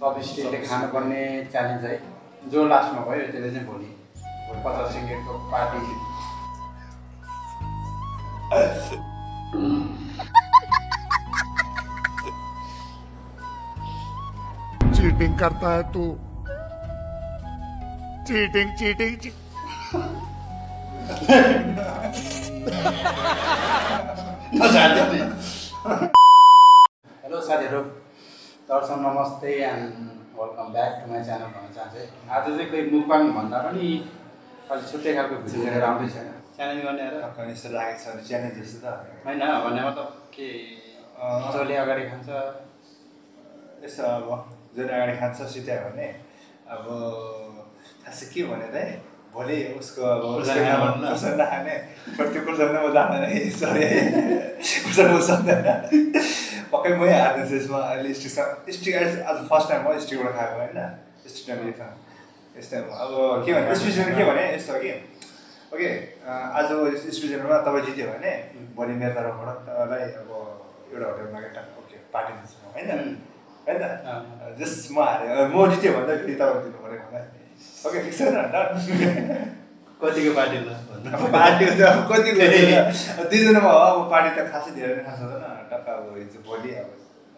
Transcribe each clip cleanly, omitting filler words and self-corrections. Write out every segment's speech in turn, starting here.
सबस्टीले खानुपर्ने च्यालेन्ज है जो लास्टमा भयो त्यसले चाहिँ भोलि 50 ringgit को पार्टी चीटिंग करता है तू चीटिंग हेलो साथीहरु दर्शक नमस्ते and welcome back to my channel भन्न चाहन्छु। आज चाहिँ कोही मुकबाङ भन्दा पनि अलि छुट्टै खालको भिडियो लिएर आउँदै छैन च्यालेन्ज गर्ने आएर यस्तो लागेको छ च्यालेन्ज जस्तो त होइन भन्ने मतलब के जसले अगाडि खान्छ यस्तो अब जसले अगाडि खान्छ सिध्यायो भने अब खासै के भने त भोलि उसको अब उसले नखाने त्यो कुर्सानमा म जान्दैन सरी कुर्सानमा सक्दैन पक्कै मै हार्दैछु यसमा अहिले स्टिक आज फर्स्ट टाइम हो स्टिकबाट खाएको होइन स्टिक टाइम यस्तै अब के भने स्पेसली के भने यस्तो हो कि ओके आज स्पेसलमा तपाईँ जित्यो भने भोलि मेरो तर्फबाट तपाईँलाई अब एउटा होटलमा एउटा ओके पार्टी दिन्छु होइन होइन जस्ट म हारेँ म जित्यो भने त फेरि तपाईँले दिनु पऱ्यो मलाई ओके फिक्स छैन कतिको पार्टी ल पार्टी कतिको दुईजनामा हो अब पार्टी त खासै धेरै नै खास हुँदैन टक्क अब हिजो भोलि अब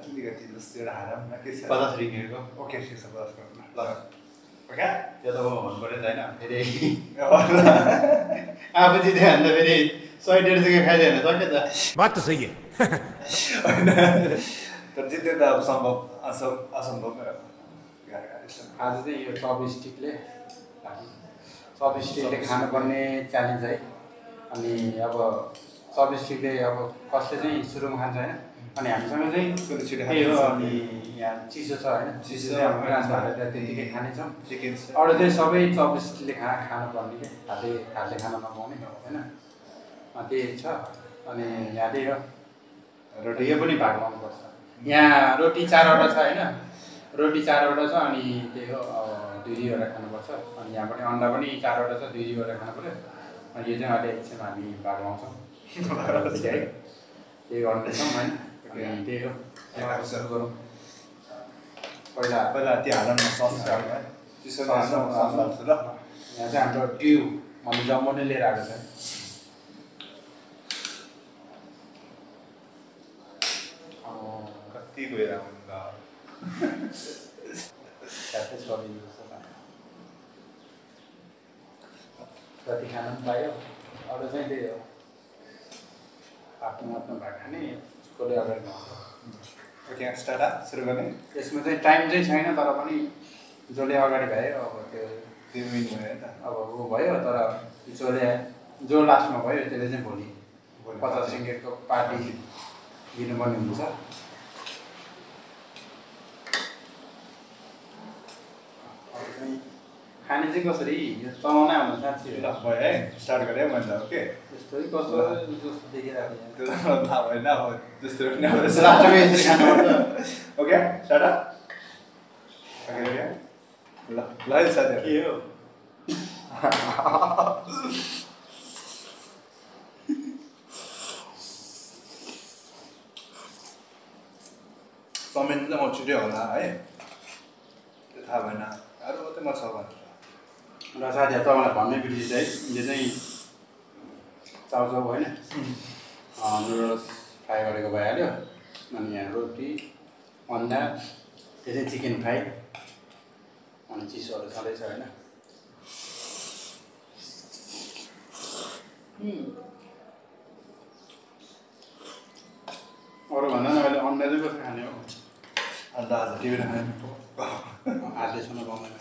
अलिकति जस्तो एउटा हारौँ न के छ 50 ringgit को ओके ठिक छ 50 गर्नु ल ओके त्यो त भन्नु पऱ्यो नि त होइन फेरि आफू जित्यो भने त फेरि 100-150 को खाइदिएन सक्यो त बात तो सही है होइन तर जित्ने त अब सम्भव असम्भव नै हो आज चाहिँ यो सबस्टिकले खानुपर्ने च्यालेन्ज है। अनि अब सबस्टिकले अब कसले चाहिँ सुरुमा खान्छ होइन अनि हामीसँग चाहिँ त्यही हो। अनि यहाँ चिसो छ होइन चिसो चाहिँ हाम्रो राजभाडा त्यतिकै खानेछौँ अरू चाहिँ सबै सबस्टिकले खानुपर्ने के हातले खान नपाउने होइन त्यही छ। अनि यहाँ त्यही हो रोटी यो पनि भाग लाउनुपर्छ। यहाँ रोटी 4वटा छ होइन रोटी 4वटा छ अनि त्यही हो 2-2वटा खानुपर्छ। अनि यहाँ पनि अन्डा पनि 4वटा छ 2-2वटा खानु पऱ्यो। अनि यो चाहिँ अहिले एकछिनमा हामी भाग लाउँछौँ है त्यही गर्दैछौँ होइन अनि त्यही हो सुरु गरौँ। पहिला त्यो हाल्नु न सस चिसो ल यहाँ चाहिँ हाम्रो ट्युब हामी जम्मू नै लिएर आएको छ। कति गएर आउनु ल जति खान पनि पायो अरू चाहिँ त्यही हो आफ्नो भाग खाने कसले अगाडि खान्छ। ओके स्टार्ट सुरु गर्ने यसमा चाहिँ टाइम चाहिँ छैन तर पनि जसले अगाडि भयो अब त्यो विन भयो त अब ऊ भयो तर जो लास्टमा भयो त्यसले चाहिँ भोलि 50 ringgit को पार्टी दिनुपर्ने हुन्छ। खाने चाहिँ कसरी यो चलाउनै आउनु साँच्ची ल भयो है स्टार्ट गरेँ मैले ओके त्यस्तो कस्तो जस्तो देखिरहेको त्यो थाहा भएन अब जस्तो लास्टमा यसरी खानुपर्छ। ओके स्टार्ट ओके ओके ल ल है साथीहरू के हो चाउमिन चाहिँ म छिटै होला है त्यो थाहा भएन अरू मात्रै म छ भनेर र साथीहरू तपाईँलाई भन्नै बिर्सिन्छ है यो चाहिँ चाउचाउ होइन नुडल्स फ्राई गरेको भइहाल्यो। अनि यहाँ रोटी अन्डा त्यो चाहिँ चिकन फ्राई अनि चिसोहरू छँदैछ होइन। अरू भन्दा न अहिले अन्डा चाहिँ कस्तो खाने हो अन्त आज टिभी खाने हातले छुन पाउँदैन।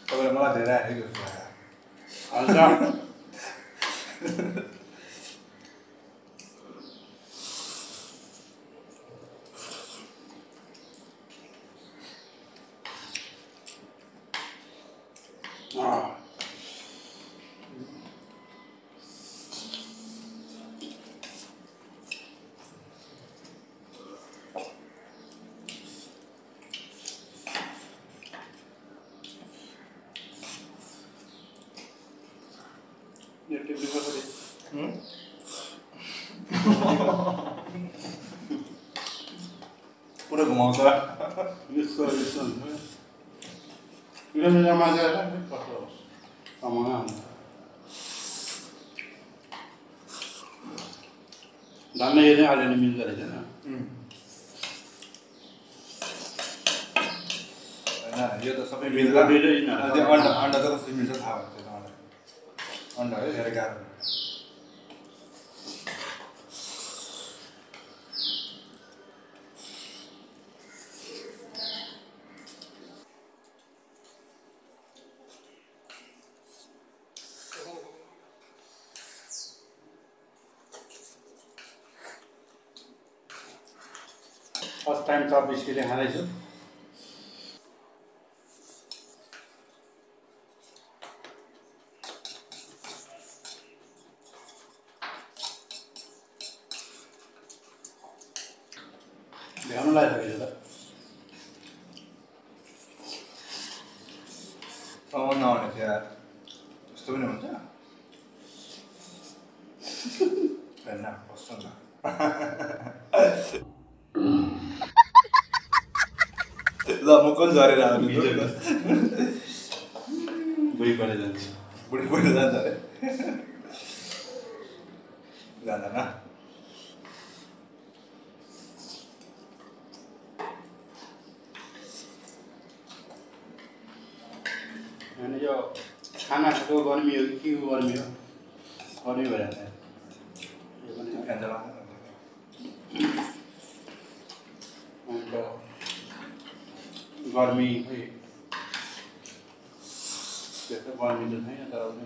तपाईँले मलाई धेरै आएको जस्तो हुन्छ पुरा घुमाउँछ यस्तो हुन्छ यो जमाना कस्तो कमाउन हुन्छ धान यो चाहिँ अहिले मिल्दो रहेछ होइन यो त सबै मिल्छ त्यो अन्डा त कस्तो मिल्छ थाहा हुन्छ मलाई अन्डा है धेरै गाह्रो फर्स्ट टाइम चप बिस्किट खाँदैछु भ्याउनु लागिसकेको त नहुने थियो यार यस्तो पनि हुन्छ होइन कस्तो हुन्छ ल म कति झरेर आउनु बुढी परेर जान्छ बुढी परेर जान्छ अरे जाँदैन अनि यो खानाको गर्मी हो कि के गर्मी हो गर्मी भइरहेको फ्यान चला अन्त गर्मी खोइ त्यस्तो गर्मी त छैन तर पनि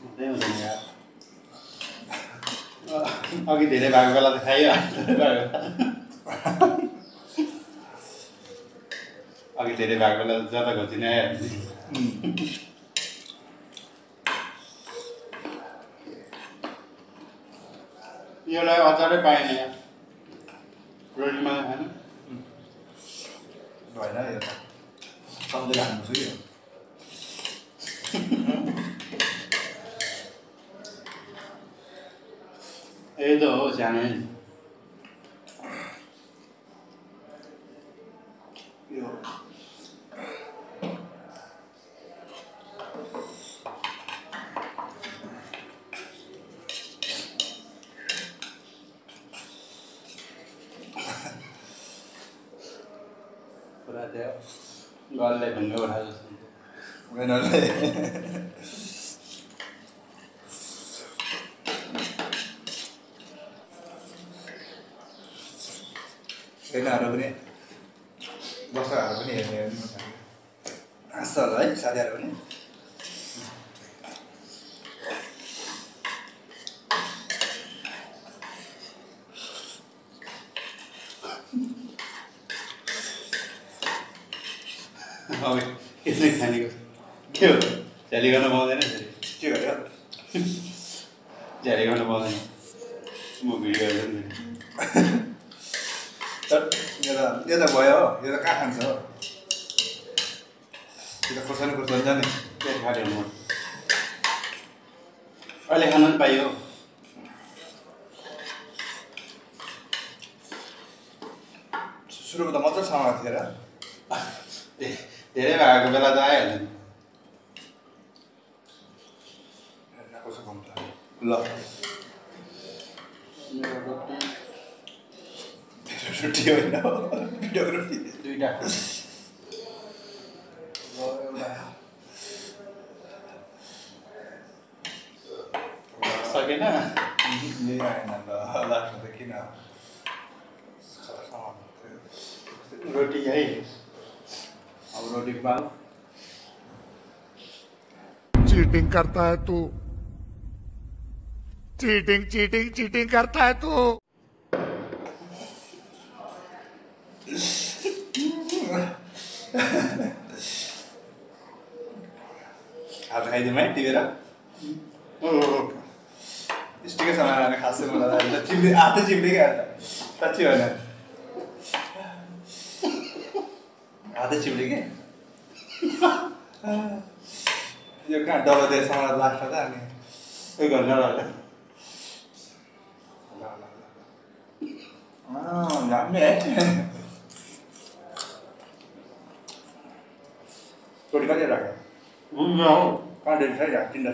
हुँदै हुँदैन यार अघि धेरै भएको बेला त खाइयो अघि धेरै भएको बेला ज्यादा घोची नै आइहाल्छ योलाई अचारै पाएन यार रोटीमा खानु होइन यो त सम्झेर खानुपर्छ कि यही त हो सानो यो पुरा त्यो गलले ढुङ्गा उठा जस्तो उनीहरूले ट्रेनहरू पनि बस्दाहरू पनि हेर्ने हाँस्छ होला है साथीहरू पनि अब यसै खानेको के हो झ्याली गर्न पाउँदैन के गर्यो झ्याली गर्न पाउँदैन म भिडियो हेर्छु नि तर यो त भयो हो यो त कहाँ खान्छ हो यो त खोर्सानी खोर्सानी जाने के खायो म अहिले खान पनि पाइयो सुरुमा त मजा सँग थियो र धेरै भएको बेला त आइहाल्छ नि कसो घुम्छ ल रोटी होइन भिडियोको रोटी दुईवटा सकेन यही आएन ल लास्टमा त किन रोटी है अब रोटी पाल चीटिंग करता है तू चीटिंग चीटिंग चीटिंग करता है तू हात खाइदिउँ है टिपेर स्टिकै सामान खासै मलाई चिप्ले हातै चिप्ले क्या साँच्ची होइन हातै चिप्ले के यो कहाँ डलाउँदै सामान लाग्छ त अनि 1 घन्टा लाग्यो दामी है रोटी कति राख्यो हुन्छ हो कहाँ डेली खाइरह 3 त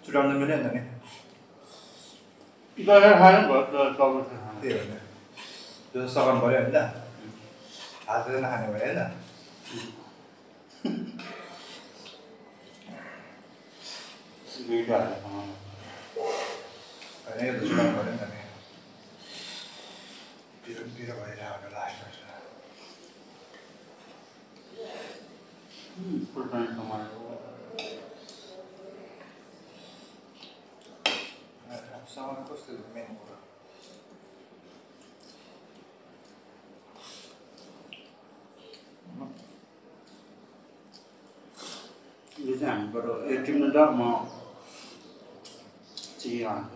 छुट्याउनु मिल्यो नि त नि गएर खानु भयो त सबै त्यही हो नि त्यो सघाउनु पऱ्यो नि त हातले नखाने भयो होइन दुईटा होइन यो त छुट्याउनु पऱ्यो नि त नि पिरो पिरो भइरहेको लास्टमा फुलटाइम कमाएर सामान कस्तो मेन कुरो यो चाहिँ हामीबाट यो टिप्नु त म चिया हाल्छु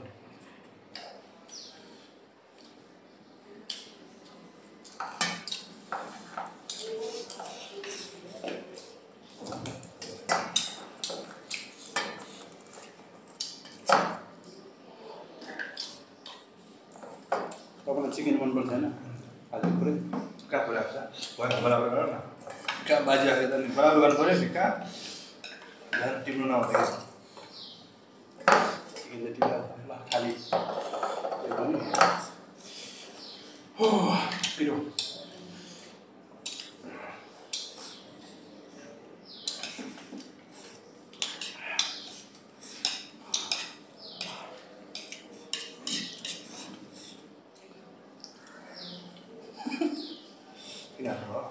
तपाईँलाई चिकन मनपर्छ होइन आज पुरै कहाँ पुऱ्याएको छ भयो बराबर गर न कहाँ बाजी आएको त नि बराबर गर्नु पऱ्यो नि कहाँ ध्यान टिप्नु नहुँदाखेरि चिकन त टिपिहाल्छ ल खालि एकदमै हो पिरो किन हाल्नु भयो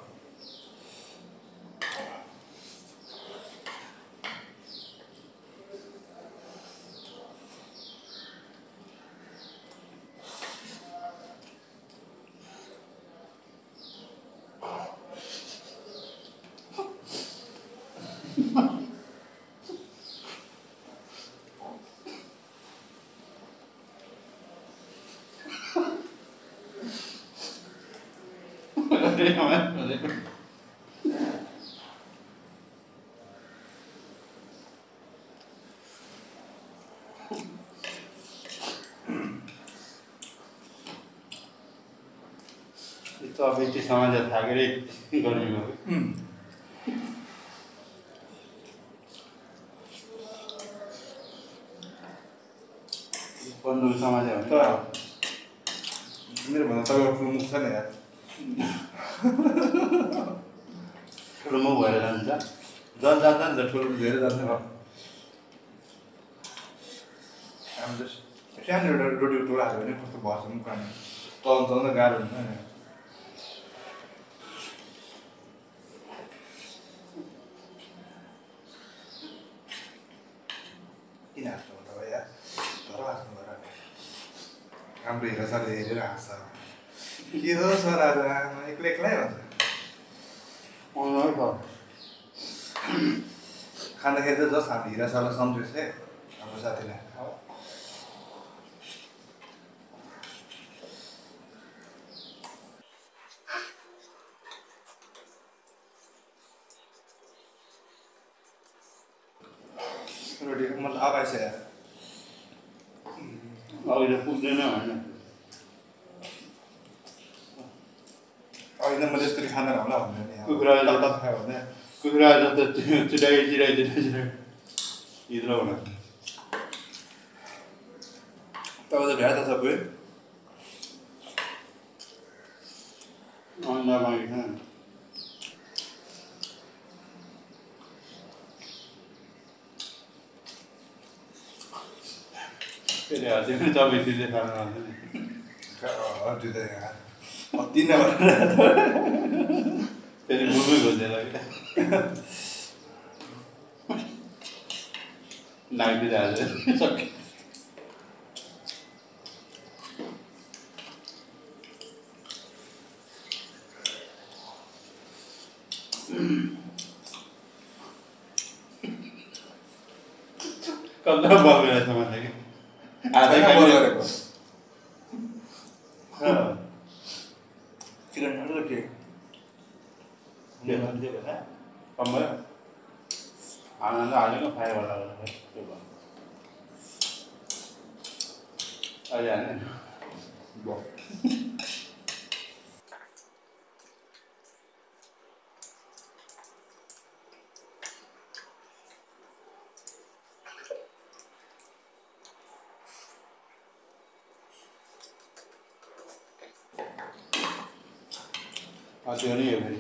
तो अब यति समाज थाकेरै गर्मीमा बन्धु समाज हो त मेरो भन्दा तपाईँको ठुलो मुख छ नि यार ठुलो मुख भएर जान्छ झन् जान्छ नि त ठुलो धेरै जान्छ अब हामी त सानो एउटा रोटीको टुक्रा हाल्यो भने कस्तो भर्छ मुख खाने चल्न गाह्रो हुन्छ नि किन हाँस्नु हो तपाईँ यार तर हाँस्नु भएर हाम्रो हिरो सरले हेरेर हाँस्छ के हो सर आज एक्लै एक्लै भन्छ खाँदाखेरि त जस्ट हाम्रो हिरा सरलाई सम्झेछ है हाम्रो साथीलाई रोटी मतलब अब आइस यार अहिले पुग्दैन होइन अहिले मैले यसरी खाँदैन होला भन्यो नि कुखुरा खायो भने कुखुरा जस्तो चिराइ हिद्रो होला तपाईँ त भ्याए त सबै अन्डा मागिन्छ फेरि हाल्थ्यो भने तपाईँ त्यसले खानु हाल्थ्यो नि त्यो त यहाँ अति नभएर फेरि मुखै खोजेर नागिदिएर हाल्छ सक्यो कल्ला बल गरेछ मलाई कि आज बल गरेको चिकन खानु के कम भयो आनन्द हालेको फ्राई गर्दा त्यो भयो अहिले हाल्ने त्यो नि हो फेरि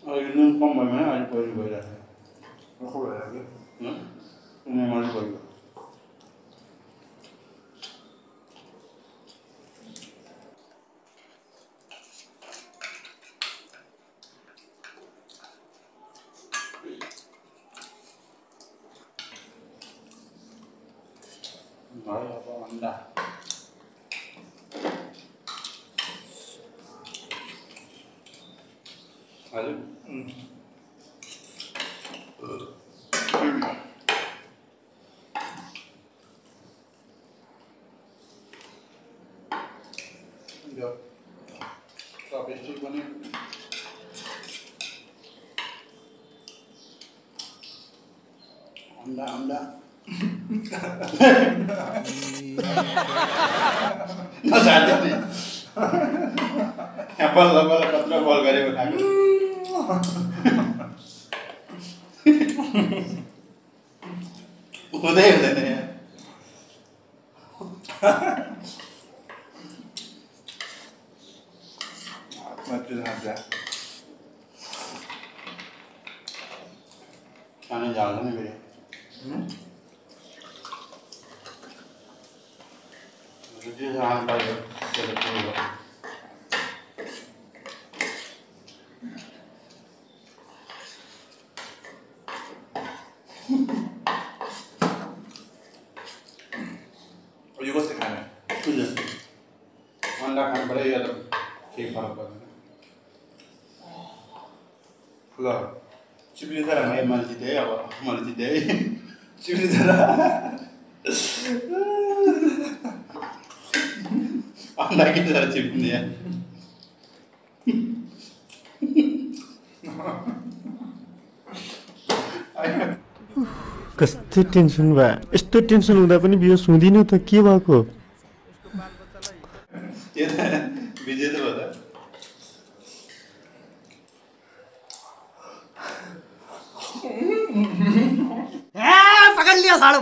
अहिले नुन कम भयो भने अहिले पहिरो भइरहेको रखो भइरहेको नुन अलिक भइगयो भयो अब अन्डा हजुर चपस्टिक पनि अन्डा अन्डा नजान्थ्यो नि यहाँ बल्ल बल्ल कत्रो बल गरेको खाएको हुँदै हुँदैन यहाँ खाने जान्छ नि फेरि जे खानु पाइयो त्यसले पुरो भयो यो कस्तो खाने अन्डा खानु पऱ्यो या त केही फरक पर्दैन ल चिप्ली त मैले जितेँ अब मैले जितेँ चिप्ली त अन्डा किन साह्रो चिप्ने कस्तो टेन्सन भयो यस्तो टेन्सन हुँदा पनि बियो सुँदिन त के भएको त्यो त विजय त भयो त पकड़ लिया साड़ो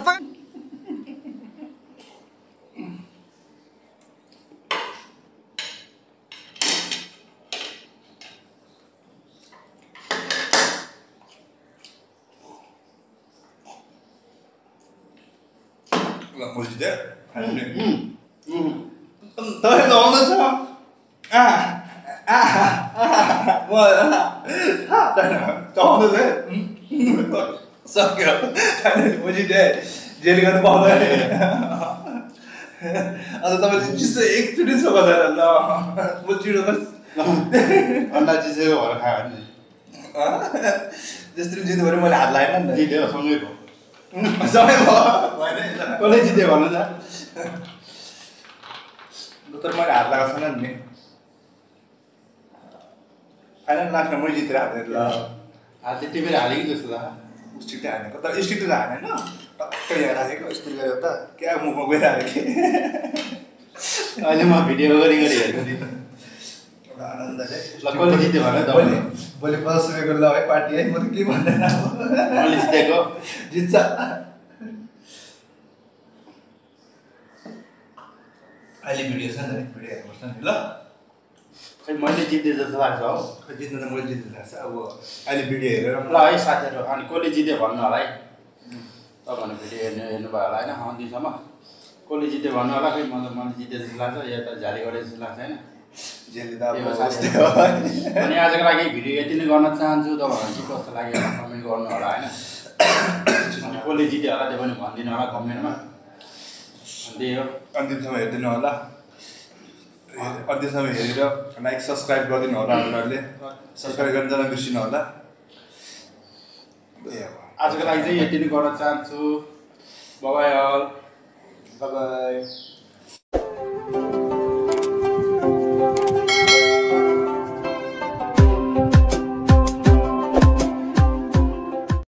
मस्जिद है तपाईँको आउँदैछ सक्यो मस्जिद है जेल गर्नु पाउँदैन अन्त तपाईँले चिसो एकचोटि सो गर्दैन ल म चिडो बस अन्डा चिसेको भएर खायो भने जसरी जित्यो भने मैले हात लागेन नि त जित्यो सँगै भयो सबै भयो कसले जित्यो भन्नु त तर मैले हात लगाएको छैन नि फाइनल लास्टमा मैले जितेर हालेर ल हातले टिपेर हाल्यो कि जस्तो लाग्यो स्टिक त हानेको तर स्टिक त हानेन टक्कै यहाँ राखेको यस्तो गयो त क्या मुखमा गइरहेको कि अहिले म भिडियो गरी हेर्छु नि आनन्दले ल कसले जित्यो भने त भोलि 50 रुपियाँको ल है पार्टी है म त के भन्दैन मैले जितेको जित्छ अहिले भिडियो छ नि भिडियो हेर्नुपर्छ नि ल खै मैले जिते जस्तो लाग्छ हौ खै जित्नु त मैले जित्नु लाग्छ अब अहिले भिडियो हेरेर ल है साथीहरू अनि कसले जित्यो भन्नु होला है तपाईँहरूले भिडियो हेर्नुभयो होला होइन अन्तिमसम्म कसले जित्यो भन्नु होला खै मैले जिते जस्तो लाग्छ या त झाली गरे जस्तो लाग्छ होइन जेले त अब जस्तै हो अनि आजको लागि भिडियो यति नै गर्न चाहन्छु तपाईँहरूलाई के कस्तो लाग्यो कमेन्ट गर्नु होला होइन अनि कसले जित्यो होला त्यो पनि भनिदिनु होला कमेन्टमा त्यही हो अन्तिमसम्म हेरिदिनु होला अन्तिमसम्म हेरेर लाइक सब्सक्राइब गरिदिनु होला हजुरहरूले सब्सक्राइब गर्न जान बिर्सिनु होला आजको लागि चाहिँ यति नै गर्न चाहन्छु बाइ बाइ बाई